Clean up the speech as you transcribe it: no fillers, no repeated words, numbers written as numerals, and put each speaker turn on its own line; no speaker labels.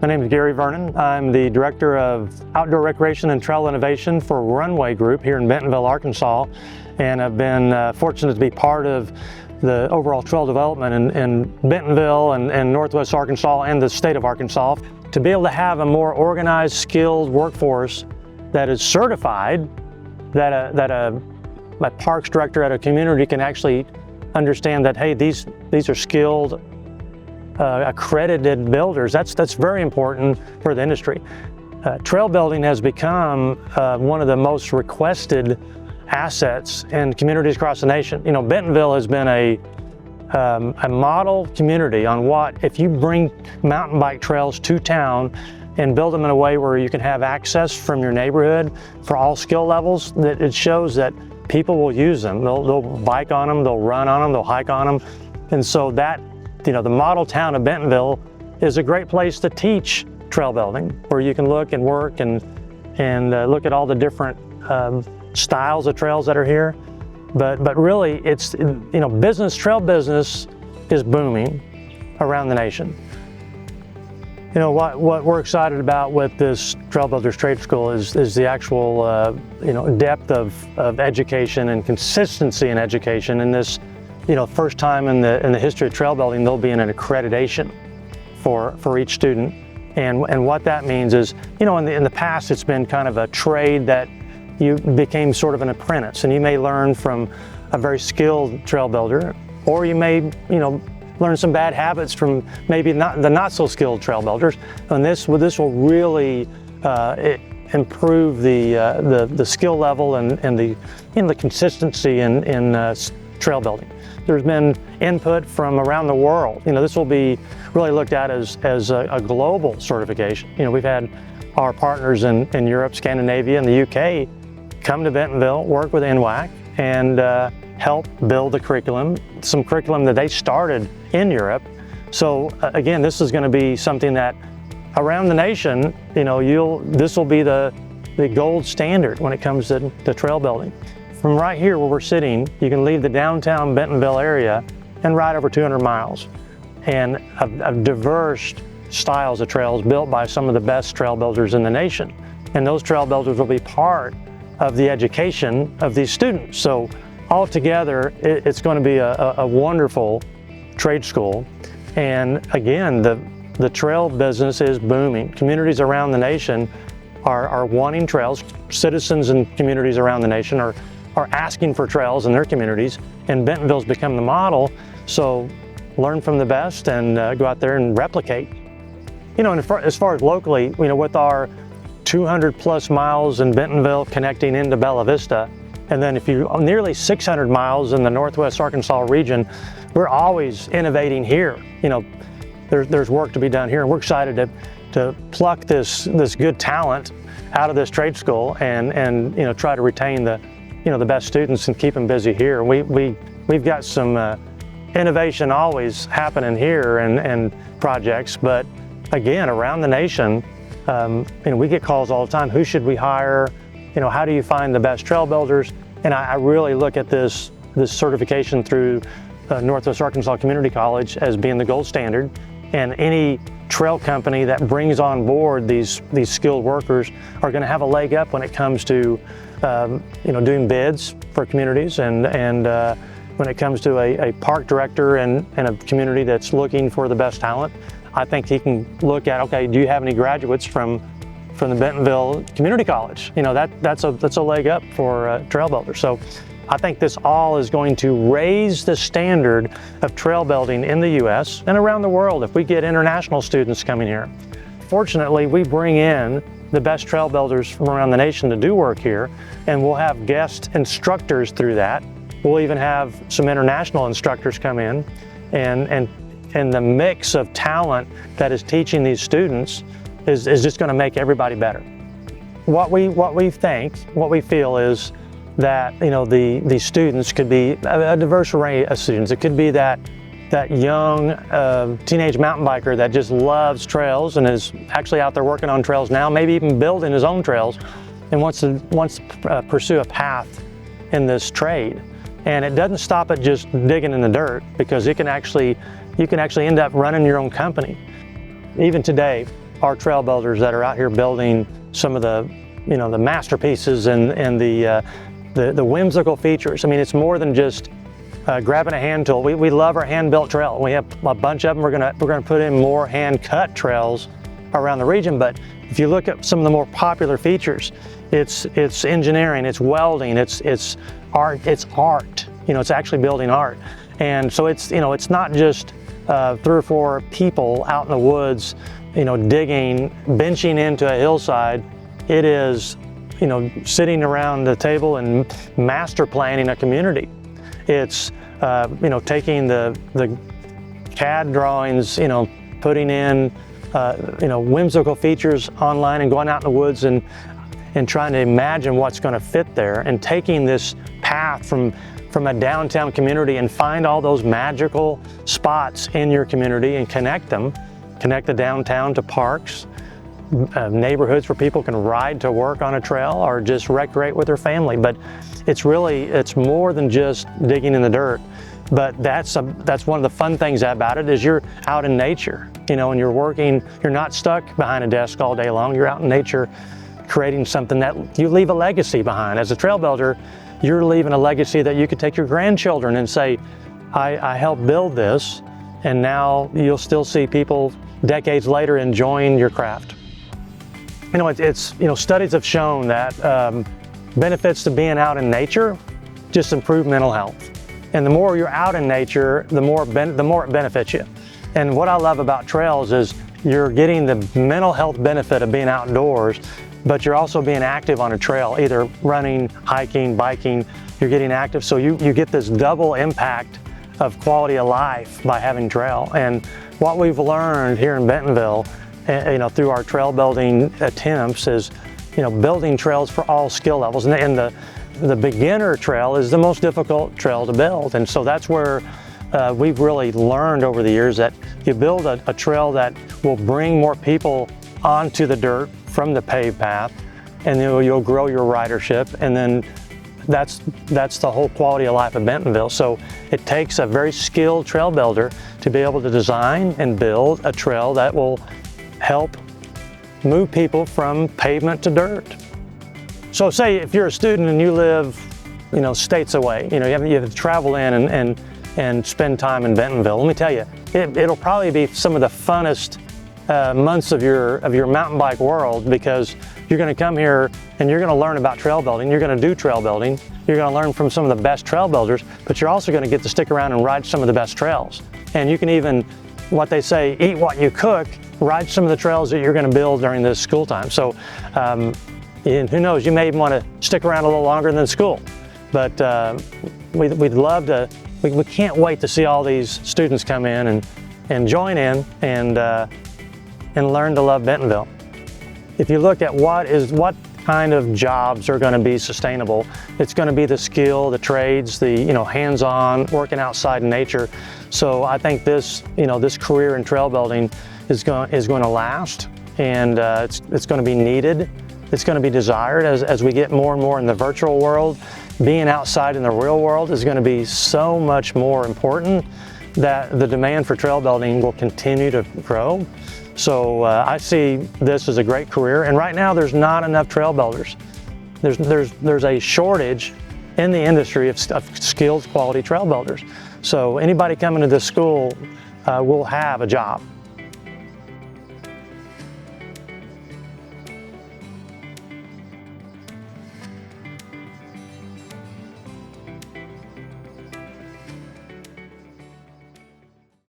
My name is Gary Vernon. I'm the Director of Outdoor Recreation and Trail Innovation for Runway Group here in Bentonville, Arkansas. And I've been fortunate to be part of the overall trail development in Bentonville and Northwest Arkansas and the state of Arkansas. To be able to have a more organized, skilled workforce that is certified, that a parks director at a community can actually understand that, hey, these are skilled, accredited builders. That's very important for the industry. Trail building has become one of the most requested assets in communities across the nation. You know, Bentonville has been a model community on what, if you bring mountain bike trails to town and build them in a way where you can have access from your neighborhood for all skill levels, that it shows that people will use them. They'll bike on them, they'll run on them, they'll hike on them. And so that, you know, the model town of Bentonville is a great place to teach trail building, where you can look and work and look at all the different styles of trails that are here. But really, it's, you know, trail business is booming around the nation. You know, what we're excited about with this Trail Builders Trade School is the actual, you know, depth of education and consistency in education. In this, you know, first time in the history of trail building, there'll be an accreditation for each student. And what that means is, you know, in the past, it's been kind of a trade that you became sort of an apprentice, and you may learn from a very skilled trail builder, or you may, you know, learn some bad habits from maybe the not so skilled trail builders. And this will really improve the skill level and the, you know, the consistency in trail building. There's been input from around the world. You know, this will be really looked at as a global certification. You know, we've had our partners in Europe, Scandinavia, and the UK come to Bentonville, work with NWAC, and help build the curriculum, some curriculum that they started in Europe. So again, this is going to be something that around the nation, you know, this will be the gold standard when it comes to trail building. From right here where we're sitting, you can leave the downtown Bentonville area and ride over 200 miles. And of diverse styles of trails built by some of the best trail builders in the nation. And those trail builders will be part of the education of these students. So altogether, it's going to be a wonderful trade school. And again, the trail business is booming. Communities around the nation are wanting trails. Citizens and communities around the nation are asking for trails in their communities, and Bentonville's become the model. So learn from the best and go out there and replicate. You know, and as far as locally, you know, with our 200 plus miles in Bentonville connecting into Bella Vista, and then if you nearly 600 miles in the Northwest Arkansas region, we're always innovating here. You know, there's work to be done here, and we're excited to pluck this good talent out of this trade school and you know, try to retain the best students and keep them busy here. We've got some innovation always happening here and projects, but again, around the nation, you know, we get calls all the time. Who should we hire? You know, how do you find the best trail builders? And I really look at this certification through Northwest Arkansas Community College as being the gold standard. And any trail company that brings on board these skilled workers are going to have a leg up when it comes to you know, doing bids for communities, and when it comes to a park director and a community that's looking for the best talent. I think he can look at, okay, do you have any graduates from the Bentonville Community College? You know, that's a leg up for trail builders. So I think this all is going to raise the standard of trail building in the U.S. and around the world if we get international students coming here. Fortunately, we bring in the best trail builders from around the nation to do work here, and we'll have guest instructors through that. We'll even have some international instructors come in, and the mix of talent that is teaching these students is just going to make everybody better. What we feel is that, you know, the students could be a diverse array of students. It could be that young teenage mountain biker that just loves trails and is actually out there working on trails now, maybe even building his own trails, and wants to pursue a path in this trade. And it doesn't stop at just digging in the dirt, because you can actually end up running your own company. Even today, our trail builders that are out here building some of the, the masterpieces and the whimsical features. I mean, it's more than just grabbing a hand tool. We love our hand-built trail. We have a bunch of them. We're gonna put in more hand-cut trails around the region. But if you look at some of the more popular features, it's engineering, it's welding, it's art. It's actually building art. And so it's not just 3 or 4 people out in the woods, digging, benching into a hillside. It is, sitting around the table and master planning a community. It's, taking the CAD drawings, putting in, whimsical features online and going out in the woods and trying to imagine what's going to fit there, and taking this path from a downtown community and find all those magical spots in your community and connect the downtown to parks, neighborhoods where people can ride to work on a trail or just recreate with their family. But it's more than just digging in the dirt. But that's one of the fun things about it, is you're out in nature, and you're working. You're not stuck behind a desk all day long. You're out in nature, creating something that you leave a legacy behind. As a trail builder, you're leaving a legacy that you could take your grandchildren and say, I helped build this, and now you'll still see people decades later enjoying your craft. Studies have shown that benefits to being out in nature just improve mental health. And the more you're out in nature, the more it benefits you. And what I love about trails is you're getting the mental health benefit of being outdoors, but you're also being active on a trail, either running, hiking, biking. You're getting active, so you get this double impact of quality of life by having trail. And what we've learned here in Bentonville, through our trail building attempts, is building trails for all skill levels. And the beginner trail is the most difficult trail to build. And so that's where we've really learned over the years that you build a trail that will bring more people onto the dirt from the paved path, and then you'll grow your ridership, and then that's the whole quality of life of Bentonville. So it takes a very skilled trail builder to be able to design and build a trail that will help move people from pavement to dirt. So say if you're a student and you live, states away, you have to travel in and spend time in Bentonville. Let me tell you, it'll probably be some of the funnest months of your mountain bike world, because you're going to come here and you're going to learn about trail building. You're going to do trail building. You're going to learn from some of the best trail builders, but you're also going to get to stick around and ride some of the best trails. And you can even, what they say, eat what you cook, ride some of the trails that you're going to build during this school time. So, and who knows, you may even want to stick around a little longer than school. But we'd love to, we can't wait to see all these students come in and join in and learn to love Bentonville. If you look at what kind of jobs are going to be sustainable, it's going to be the skill, the trades, the hands-on, working outside in nature. So I think this career in trail building is going to last, and it's going to be needed. It's going to be desired as we get more and more in the virtual world. Being outside in the real world is going to be so much more important, that the demand for trail building will continue to grow. So I see this as a great career, and right now there's not enough trail builders. There's a shortage in the industry of skilled, quality trail builders. So anybody coming to this school will have a job.